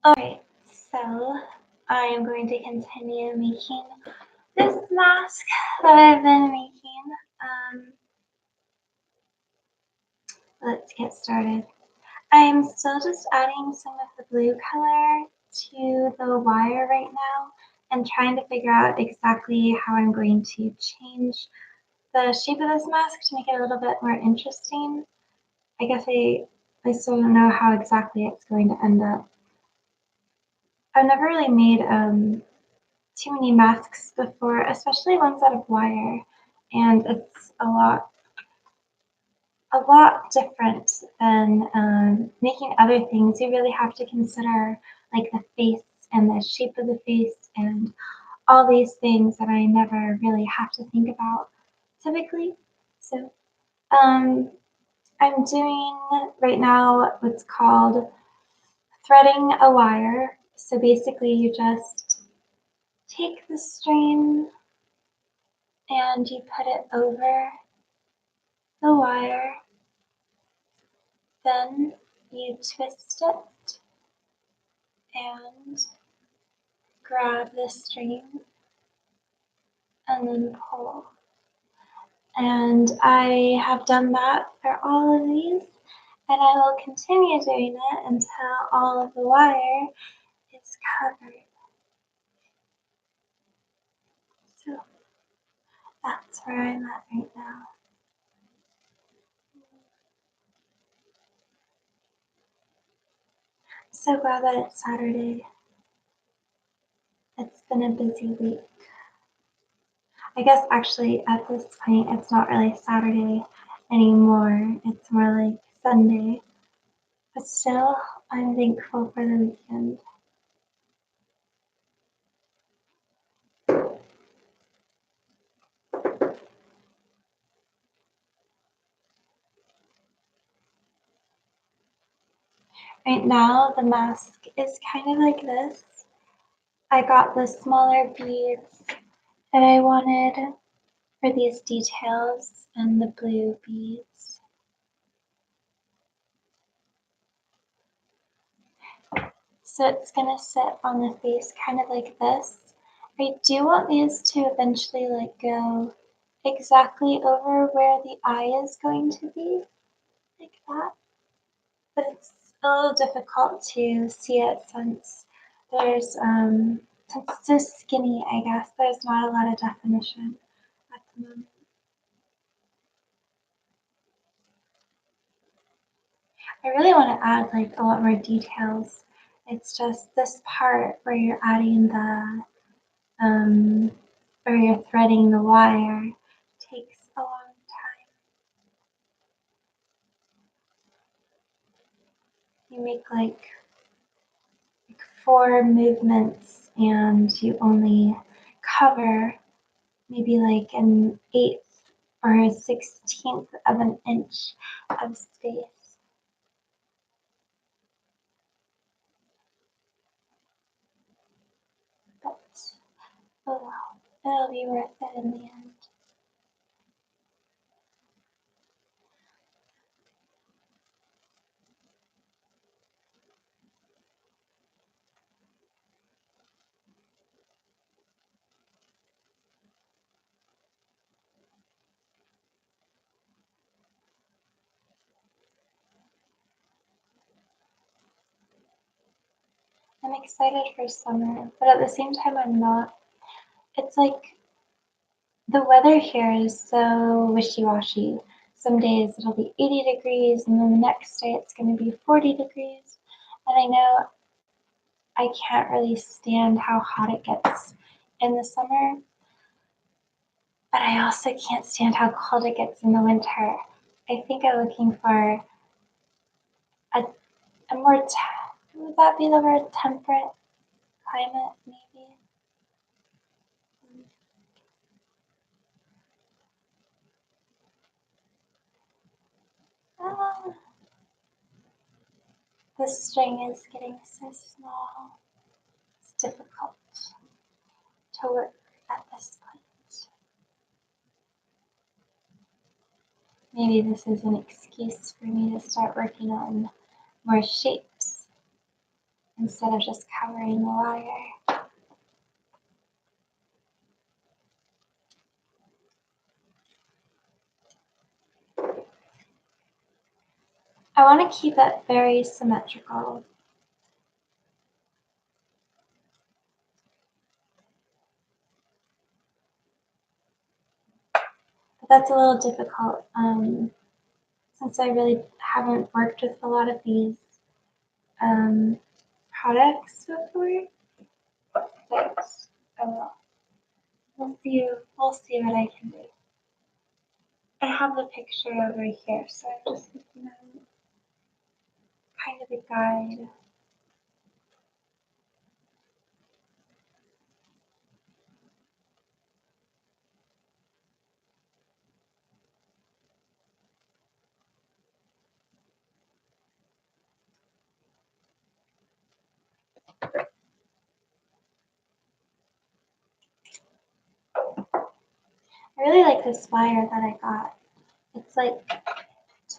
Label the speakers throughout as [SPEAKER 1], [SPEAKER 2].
[SPEAKER 1] Alright, so I am going to continue making this mask that I've been making. Um, let's get started. I'm still just adding some of the blue color to the wire right now and trying to figure out exactly how I'm going to change the shape of this mask to make it a little bit more interesting. I guess I still don't know how exactly it's going to end up. I've never really made too many masks before, especially ones out of wire, and it's a lot different than making other things. You really have to consider like the face and the shape of the face and all these things that I never really have to think about typically. So um, I'm doing right now what's called threading a wire. So basically, you just take the string and you put it over the wire, then you twist it and grab the string and then pull. And I have done that for all of these, and I will continue doing it until all of the wire is covered. So that's where I'm at right now. So glad that it's Saturday. It's been a busy week. I guess actually at this point it's not really Saturday anymore. It's more like Sunday. But still, I'm thankful for the weekend. Right now, the mask is kind of like this. I got the smaller beads that I wanted for these details and the blue beads. So it's going to sit on the face kind of like this. I do want these to eventually like go exactly over where the eye is going to be, like that. But it's a little difficult to see it since since it's so skinny, I guess, there's not a lot of definition at the moment. I really want to add like a lot more details. It's just this part where you're adding um, where you're threading the wire takes a long time. You make like 4 movements and you only cover maybe like an eighth or a 16th of an inch of space. But oh well, it'll be worth it in the end. I'm excited for summer, but at the same time, I'm not. It's like the weather here is so wishy-washy. Some days it'll be 80 degrees, and then the next day it's going to be 40 degrees. And I know I can't really stand how hot it gets in the summer, but I also can't stand how cold it gets in the winter. I think I'm looking for a, a more, would that be the word, temperate climate, maybe? Ah, the string is getting so small. It's difficult to work at this point. Maybe this is an excuse for me to start working on more shapes instead of just covering the wire. I want to keep it very symmetrical. But that's a little difficult since I really haven't worked with a lot of these products before. But we'll see what I can do. I have the picture over here, so I'm just looking at kind of a guide. I really like this wire that I got. It's like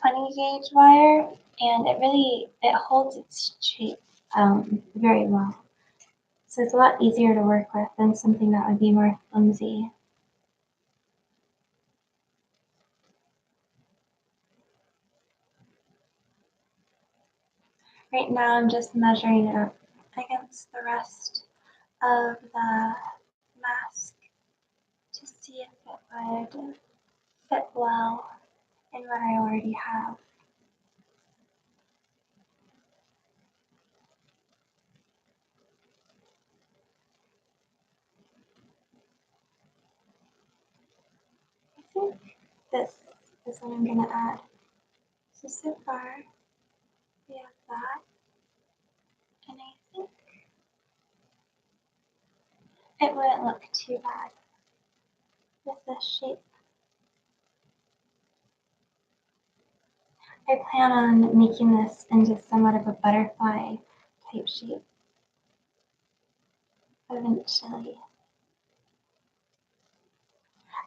[SPEAKER 1] 20 gauge wire, and it holds its shape very well. So it's a lot easier to work with than something that would be more flimsy. Right now I'm just measuring it up against the rest of the mask to see if it would fit well in what I already have. I think this is what I'm going to add. So far we have that, and I think it wouldn't look too bad with this shape. I plan on making this into somewhat of a butterfly type shape eventually.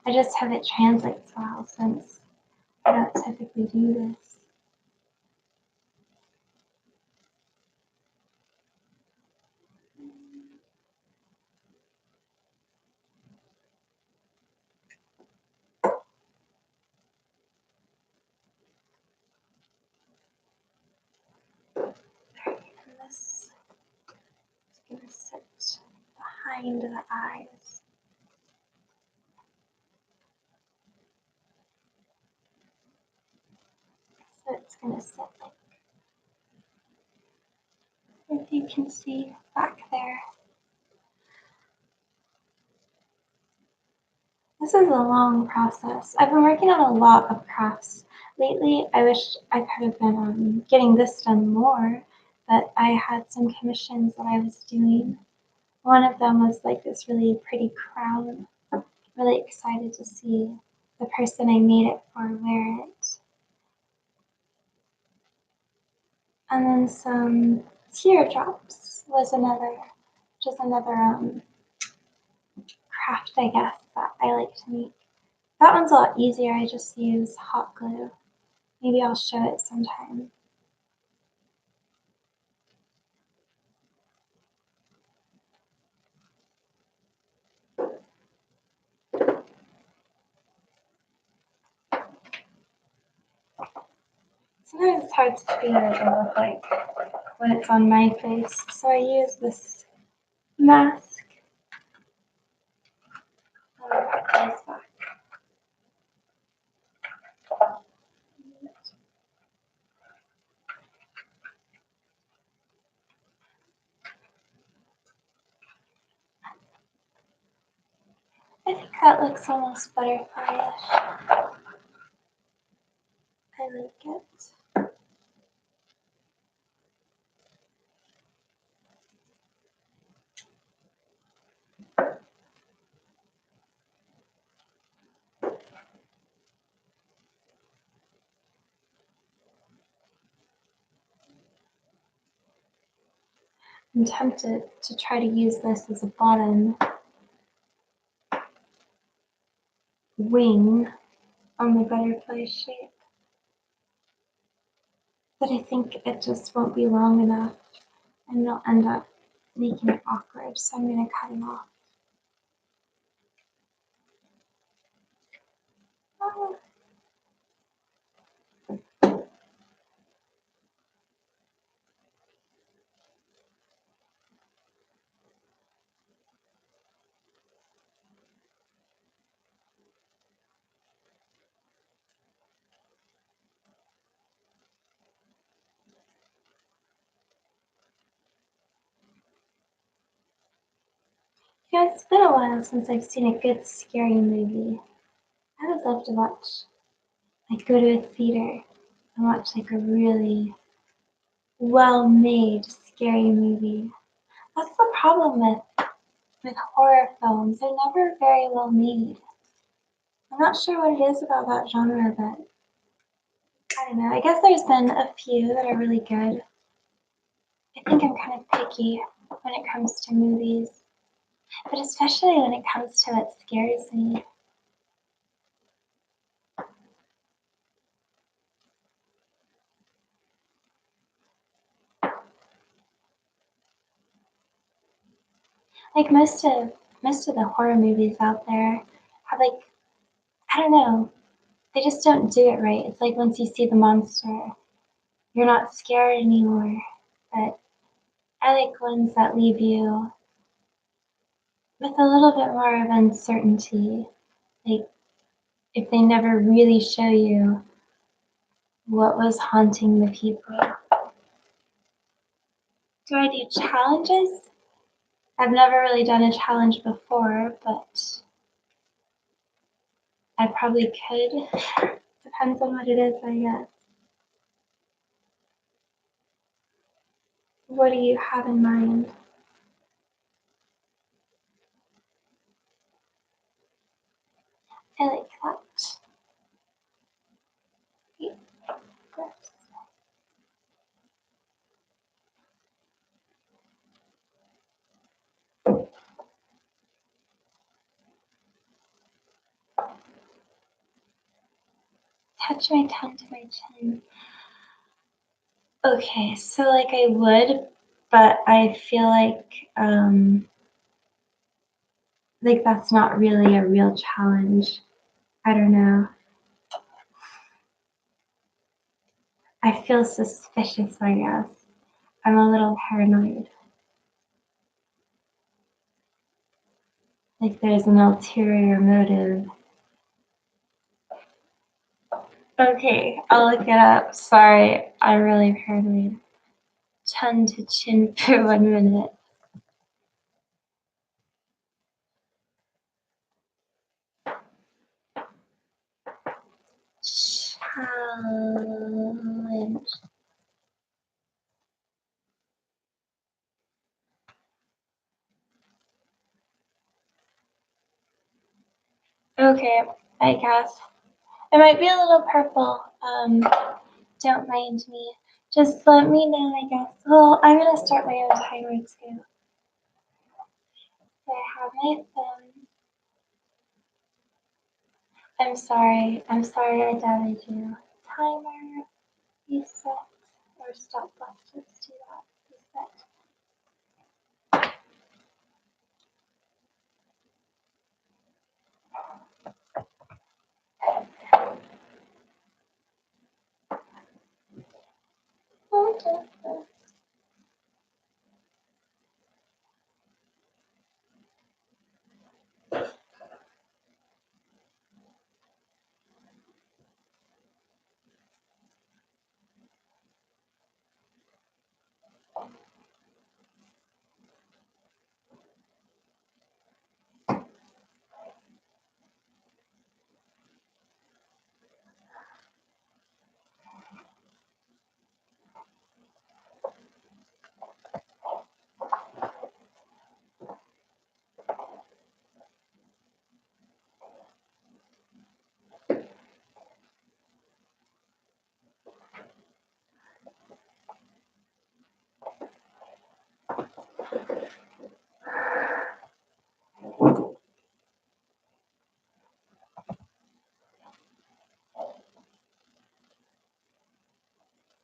[SPEAKER 1] I just hope it translates well since I don't typically do this. And this is going to sit behind the eyes. So it's going to sit like, if you can see back there. This is a long process. I've been working on a lot of crafts lately. I wish I could have been getting this done more, but I had some commissions that I was doing. One of them was like this really pretty crown. Really excited to see the person I made it for wear it. And then some teardrops was just another craft, I guess, that I like to make. That one's a lot easier. I just use hot glue. Maybe I'll show it sometime. Sometimes it's hard to figure what they look like when it's on my face, so I use this mask and then put those back. I think that looks almost butterfly-ish. I like it. I'm tempted to try to use this as a bottom wing on the butterfly shape, but I think it just won't be long enough and it'll end up making it awkward, so I'm gonna cut it off. Oh. Yeah, it's been a while since I've seen a good scary movie. I would love to go to a theater and watch like a really well-made scary movie. That's the problem with horror films. They're never very well made. I'm not sure what it is about that genre, but I don't know. I guess there's been a few that are really good. I think I'm kind of picky when it comes to movies, but especially when it comes to what scares me. Like most of the horror movies out there have like, I don't know, they just don't do it right. It's like once you see the monster, you're not scared anymore. But I like ones that leave you with a little bit more of uncertainty. Like if they never really show you what was haunting the people. Do I do challenges? I've never really done a challenge before, but I probably could. Depends on what it is, I guess. What do you have in mind? I like that. Touch my tongue to my chin. Okay, so like I would, but I feel like that's not really a real challenge. I don't know. I feel suspicious, I guess. I'm a little paranoid. Like there's an ulterior motive. Okay, I'll look it up. Sorry, I'm really paranoid. Tongue to chin for 1 minute. Challenge. Okay, I guess. It might be a little purple. Don't mind me. Just let me know, I guess. Well, I'm gonna start my own timer too. So I have my phone. I'm sorry. I'm sorry I doubted you. Timer, reset, or stopwatch. Let's do that. Reset.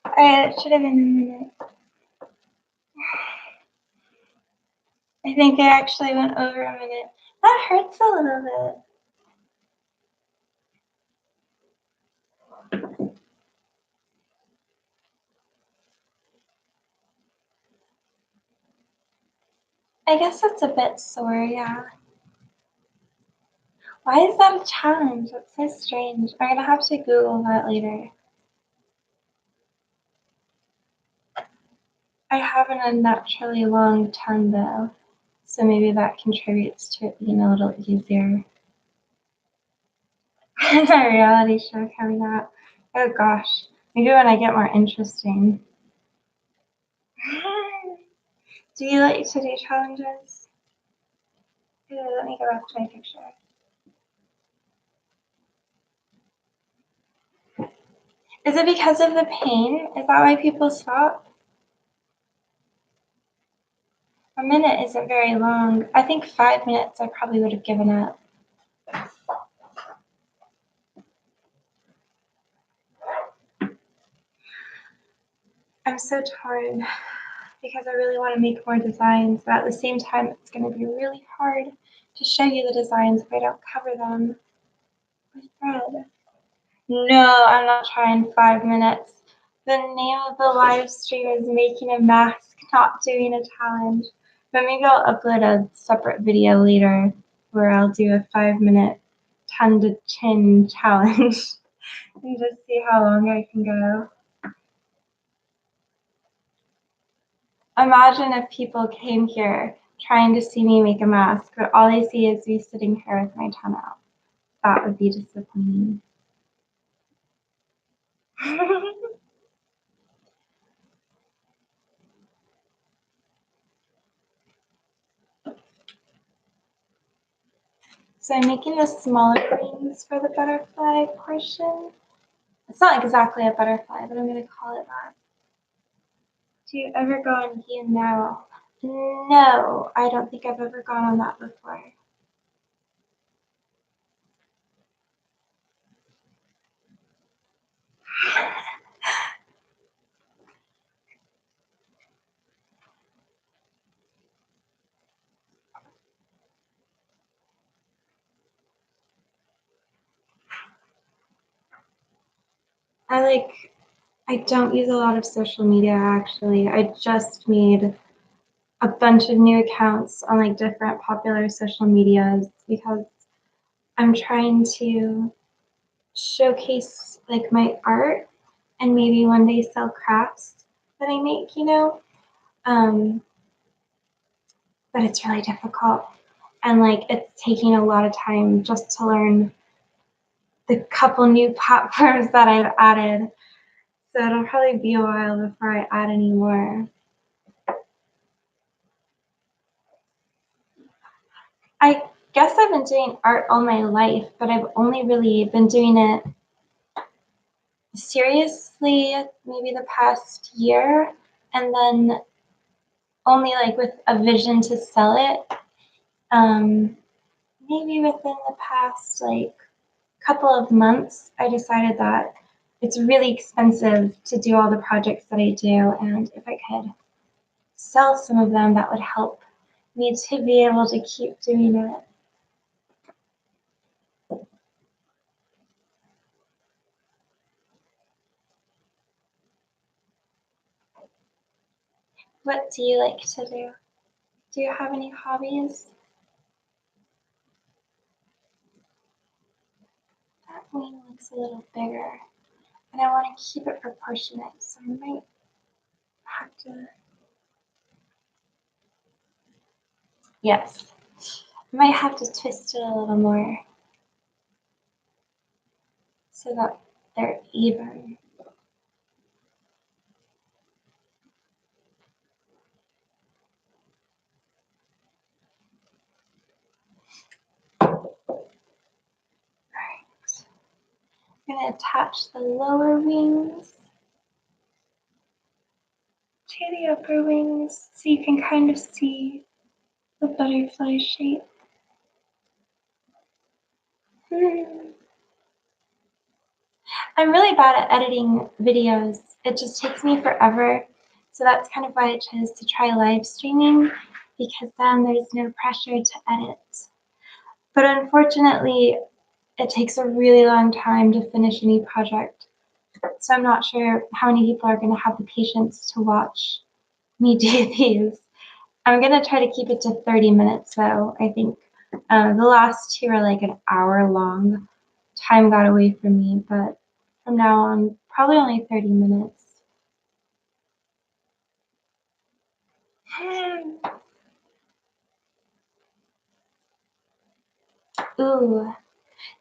[SPEAKER 1] Alright, it should have been a minute. I think I actually went over a minute. That hurts a little bit. I guess it's a bit sore, yeah. Why is that a challenge? That's so strange. I'm gonna have to Google that later. I have an unnaturally long tongue though, so maybe that contributes to it being a little easier. A reality show coming out. Oh gosh, maybe when I get more interesting. Do you like to do challenges? Ooh, let me go back to my picture. Is it because of the pain? Is that why people stop? A minute isn't very long. I think 5 minutes I probably would have given up. I'm so torn because I really want to make more designs, but at the same time, it's going to be really hard to show you the designs if I don't cover them with thread. No, I'm not trying 5 minutes. The name of the live stream is making a mask, not doing a challenge. But maybe I'll upload a separate video later where I'll do a 5-minute ton to chin challenge and just see how long I can go. Imagine if people came here trying to see me make a mask, but all they see is me sitting here with my tongue out. That would be disappointing. So I'm making the smaller wings for the butterfly portion. It's not exactly a butterfly, but I'm going to call it that. Do you ever go on You Know? No, I don't think I've ever gone on that before. I don't use a lot of social media actually. I just made a bunch of new accounts on like different popular social medias because I'm trying to showcase like my art and maybe one day sell crafts that I make, you know. But it's really difficult and like it's taking a lot of time just to learn the couple new platforms that I've added. So it'll probably be a while before I add any more. I guess I've been doing art all my life, but I've only really been doing it seriously maybe the past year, and then only like with a vision to sell it. Maybe within the past like couple of months, I decided that it's really expensive to do all the projects that I do, and if I could sell some of them, that would help me to be able to keep doing it. What do you like to do? Do you have any hobbies? That wing looks a little bigger, and I want to keep it proportionate, so I might have to. Yes, I might have to twist it a little more so that they're even. Alright, I'm going to attach the lower wings to the upper wings so you can kind of see the butterfly shape. I'm really bad at editing videos. It just takes me forever. So that's kind of why I chose to try live streaming, because then there's no pressure to edit. But unfortunately, it takes a really long time to finish any project. So I'm not sure how many people are going to have the patience to watch me do these. I'm going to try to keep it to 30 minutes though, I think. The last two are like an hour long. Time got away from me, but from now on, probably only 30 minutes. Ooh.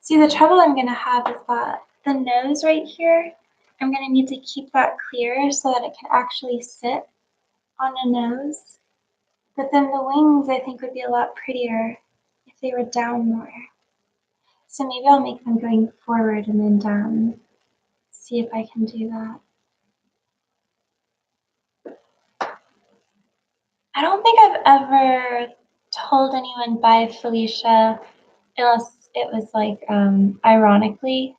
[SPEAKER 1] See, the trouble I'm going to have is that the nose right here, I'm going to need to keep that clear so that it can actually sit on a nose. But then the wings, I think, would be a lot prettier if they were down more. So maybe I'll make them going forward and then down. See if I can do that. I don't think I've ever told anyone bye, Felicia, unless it was like ironically.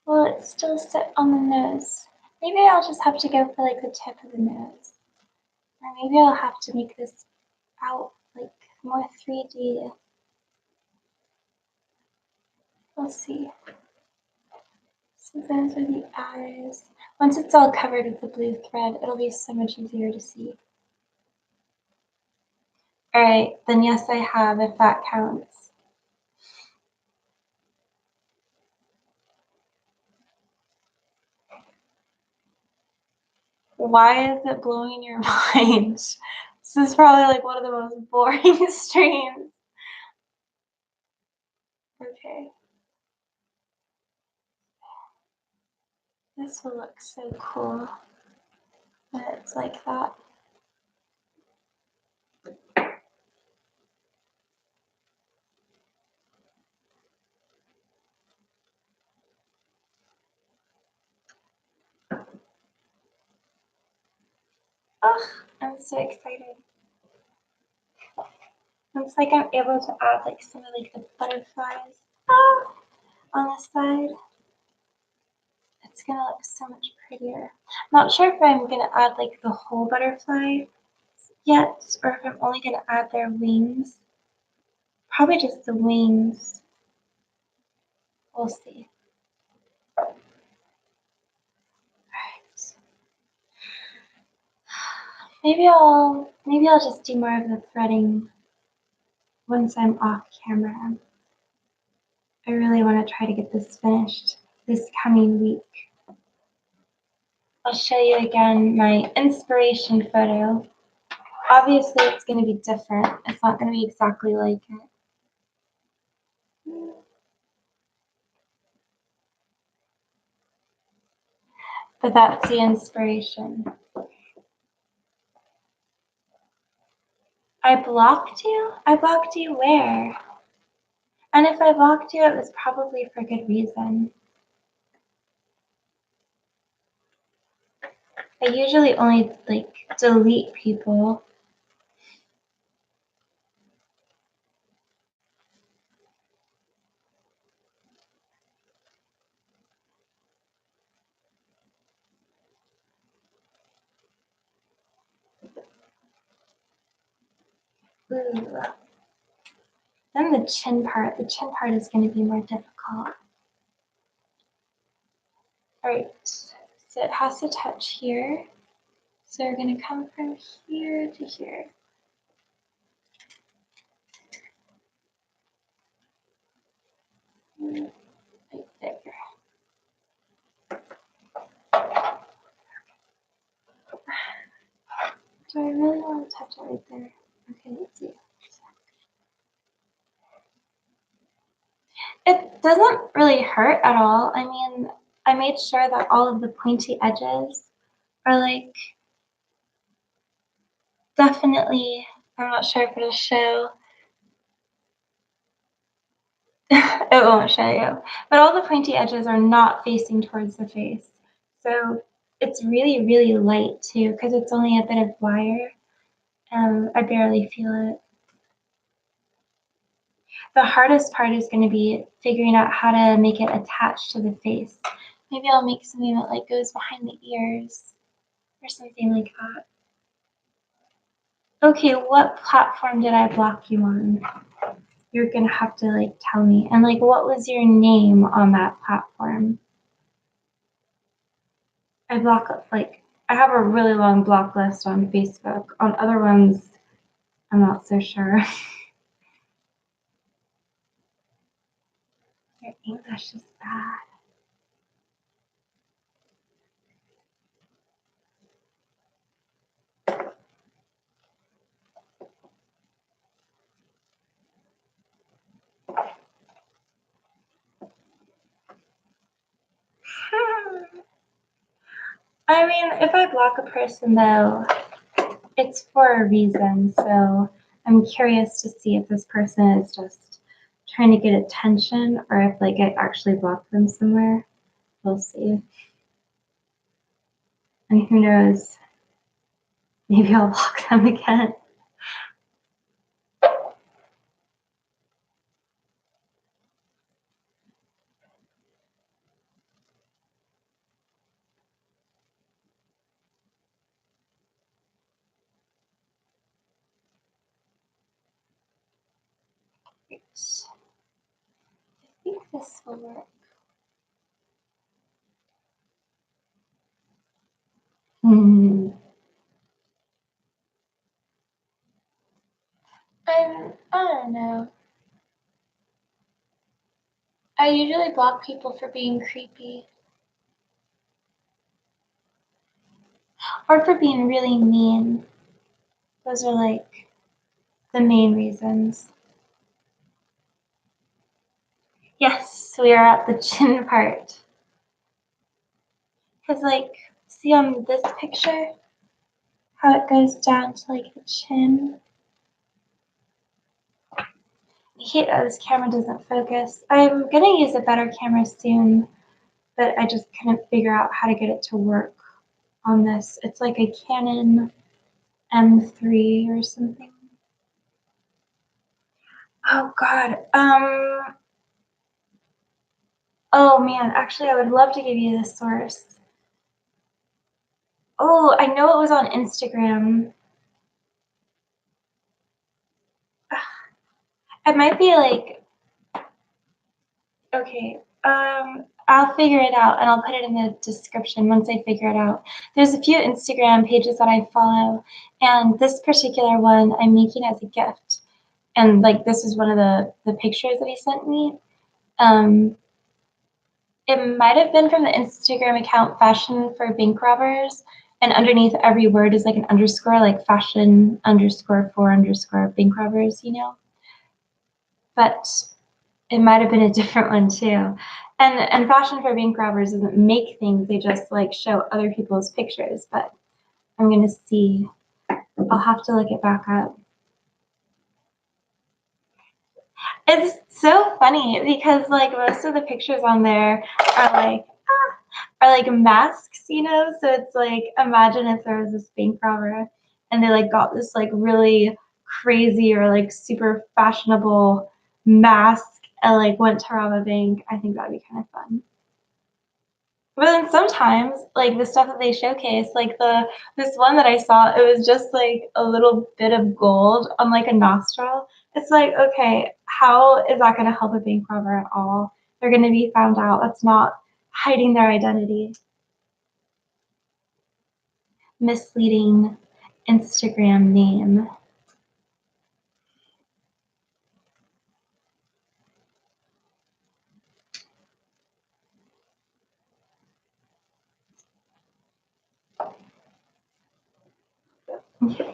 [SPEAKER 1] Will it still sit on the nose? Maybe I'll just have to go for like the tip of the nose. Or maybe I'll have to make this out like more 3D. We'll see. So those are the eyes. Once it's all covered with the blue thread, it'll be so much easier to see. Alright, then yes I have, if that counts. Why is it blowing your mind? This is probably like one of the most boring streams. Okay. This will look so cool when it's like that. Oh, I'm so excited. It's like I'm able to add like some of like the butterflies on the side. It's gonna look so much prettier. I'm not sure if I'm gonna add like the whole butterfly yet, or if I'm only gonna add their wings. Probably just the wings. We'll see. Alright. Maybe I'll just do more of the threading once I'm off camera. I really want to try to get this finished this coming week. I'll show you again my inspiration photo. Obviously it's going to be different. It's not going to be exactly like it. But that's the inspiration. I blocked you? I blocked you where? And if I blocked you, it was probably for good reason. I usually only like delete people. Ooh. Then the chin part is going to be more difficult. Alright, so it has to touch here. So we're going to come from here to here. Right there. Do I really want to touch it right there? Okay, let's see. It doesn't really hurt at all. I mean, I made sure that all of the pointy edges are like definitely, I'm not sure if it'll show. It won't show you. But all the pointy edges are not facing towards the face. So it's really, really light too, because it's only a bit of wire. I barely feel it. The hardest part is going to be figuring out how to make it attach to the face. Maybe I'll make something that like goes behind the ears or something like that. Okay, what platform did I block you on? You're gonna have to like tell me. And like, what was your name on that platform? I block like I have a really long block list on Facebook. On other ones, I'm not so sure. Your English is bad. I mean, if I block a person though, it's for a reason. So I'm curious to see if this person is just trying to get attention or if like I actually blocked them somewhere. We'll see. And who knows? Maybe I'll block them again. Right. I think this will work. I don't know. I usually block people for being creepy or for being really mean. Those are like the main reasons. Yes, we are at the chin part. Because like, see on this picture, how it goes down to like the chin? I hate that this camera doesn't focus. I'm gonna use a better camera soon, but I just couldn't figure out how to get it to work on this. It's like a Canon M3 or something. Oh God. Oh man, actually I would love to give you the source. Oh, I know it was on Instagram. It might be like, okay, I'll figure it out and I'll put it in the description once I figure it out. There's a few Instagram pages that I follow, and this particular one I'm making as a gift. And like this is one of the pictures that he sent me. Um, it might have been from the Instagram account Fashion for Bank Robbers, and underneath every word is like an underscore, like fashion underscore for underscore bank robbers, you know? But it might have been a different one too. And Fashion for Bank Robbers doesn't make things, they just like show other people's pictures, but I'm gonna see. I'll have to look it back up. It's so funny because like most of the pictures on there are like masks, you know? So it's like imagine if there was this bank robber and they like got this like really crazy or like super fashionable mask and like went to rob a bank. I think that'd be kind of fun. But then sometimes, like the stuff that they showcase, like this one that I saw, it was just like a little bit of gold on like a nostril. It's like, okay, how is that going to help a bank robber at all? They're going to be found out. That's not hiding their identity. Misleading Instagram name.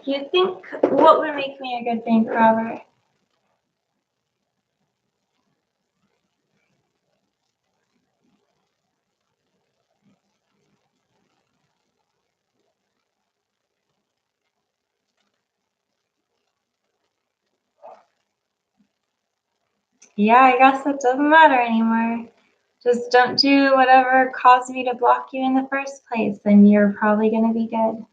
[SPEAKER 1] You think what would make me a good bank robber? Yeah, I guess it doesn't matter anymore. Just don't do whatever caused me to block you in the first place, and you're probably going to be good.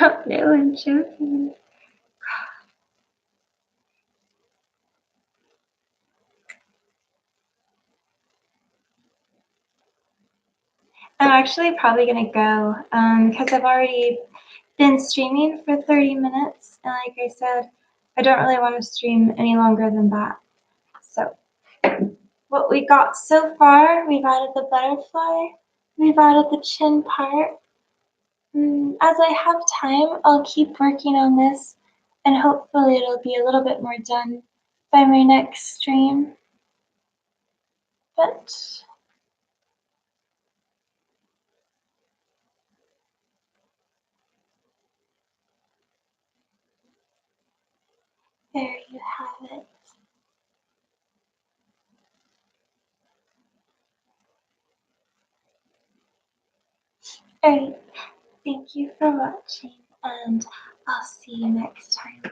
[SPEAKER 1] No, I'm joking. I'm actually probably gonna go because I've already been streaming for 30 minutes, and like I said, I don't really want to stream any longer than that. So, what we got so far, we've added the butterfly, we've added the chin part. As I have time, I'll keep working on this, and hopefully it'll be a little bit more done by my next stream. But there you have it. Alright, thank you for watching, and I'll see you next time.